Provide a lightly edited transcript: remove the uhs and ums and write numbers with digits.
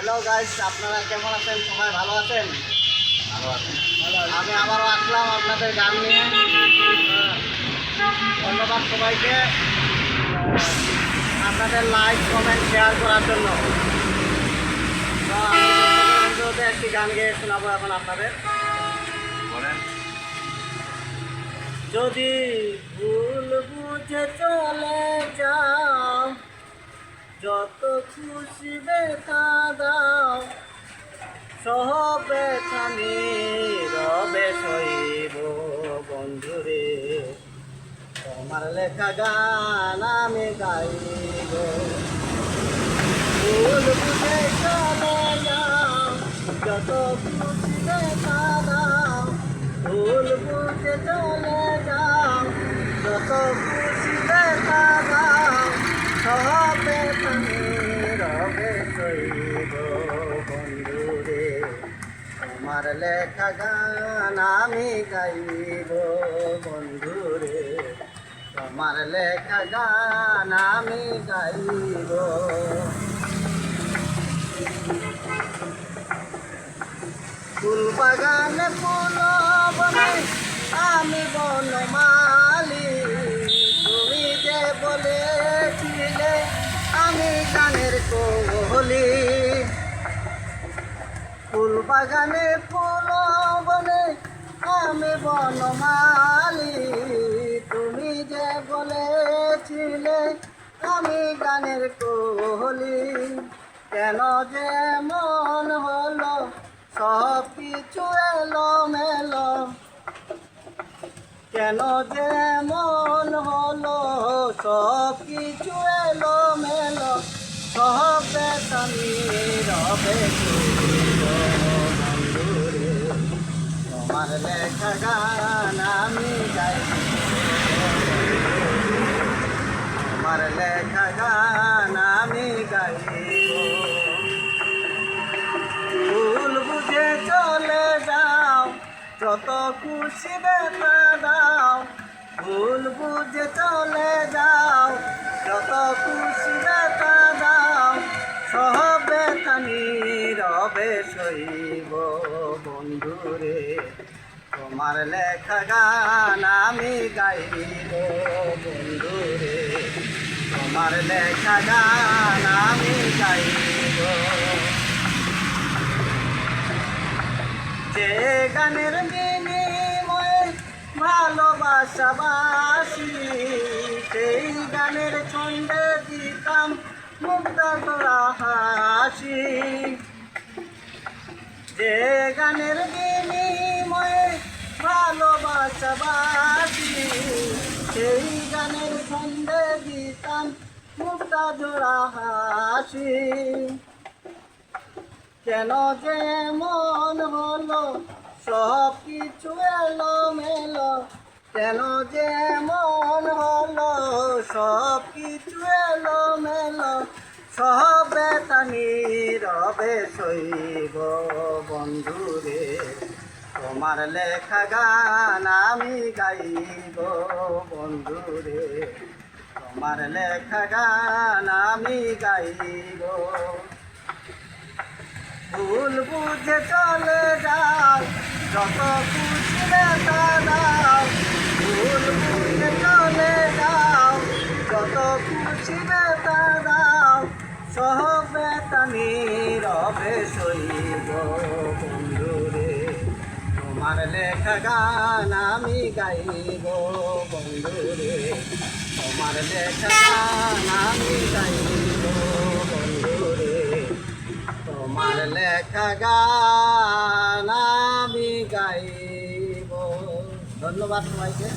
Hello guys, আপনারা কেমন আছেন? সবাই ভালো আছেন? আমি আবারও আসলাম আপনাদের গান নিয়ে। ধন্যবাদ সবাইকে আপনাদের লাইক কমেন্ট শেয়ার করার জন্য। তো আমি অনুরোধে একটি গান গেয়ে শোনাবো এখন আপনাদের। যদি ভুল বুঝে চলে যাও, যত খুশি ব্যথা দাও, সহ ব্যথা নীরবে সইব বন্ধুরে, তোমার লেখা গান আমি গাইব। ভুল বুঝে চলে যাও, যত খুশি ব্যথা দাও, ভুল বুঝে চলে যাও, যত খুশি ব্যথা দাও, সহ ব্যথা নীরবে সইব বন্ধুরে, তোমার লেখা গান আমি গাইব বন্ধুরে, তোমার লেখা গান আমি গাইব। ফুল বাগানে ফুল বনে আমি বনমালী, তুমি যে বলেছিলে আমি গানের কোহলি। ফুল বাগানে ফুল বনে আমি বনমালী, তুমি যে বলেছিলে আমি গানের কোহলি। কেন যে মন হলো সব কিছু এলোমেলো, কেন যে মন হলো সব কিছু এলোমেলো, সব ব্যথা নীরবে সইব বন্ধুরে, তোমার লেখা গান আমি গাইব, তোমার লেখা গান আমি গাইব। ভুল বুঝে চলে যাও, যত খুশি ব্যথা দাও, ভুল বুঝে চলে যাও, যত খুশি ব্যথা দাও, সহ ব্যথা নীরবে সইব বন্ধুরে, তোমার লেখা গান আমি গাইব বন্ধুরে, তোমার লেখা গান আমি গাইব। যে গানের বিনিময়ে ভালোবাসাবাসি, সেই গানের ছন্দে দিতাম মুক্তা তোরা হাসি। যে গানের বিনিময়ে ভালোবাসাবাসি, সেই গানের ছন্দে দিতাম মুক্তা জোড়া হাসি। কেন যে মন হলো সব কিছু এলোমেলো, কেন যে মন হলো সব কিছু এলোমেলো, সব ব্যথা নীরবে সইব বন্ধুরে, তোমার লেখা গান আমি গাইব বন্ধুরে, তোমার লেখা গান আমি গাইব। ভুল বুঝে চলে যাও, যত খুশি ব্যথা দাও, ভুল বুঝে চলে যাও, যত খুশি ব্যথা দাও, সহ ব্যথা নীরবে সইব বন্ধুরে, তোমার লেখা গান আমি গাইব বন্ধুরে, তোমার লেখা গান আমি গাইব বন্ধুরে, তোমার লেখা গান আমি গাইব। ধন্যবাদ সবাইকে।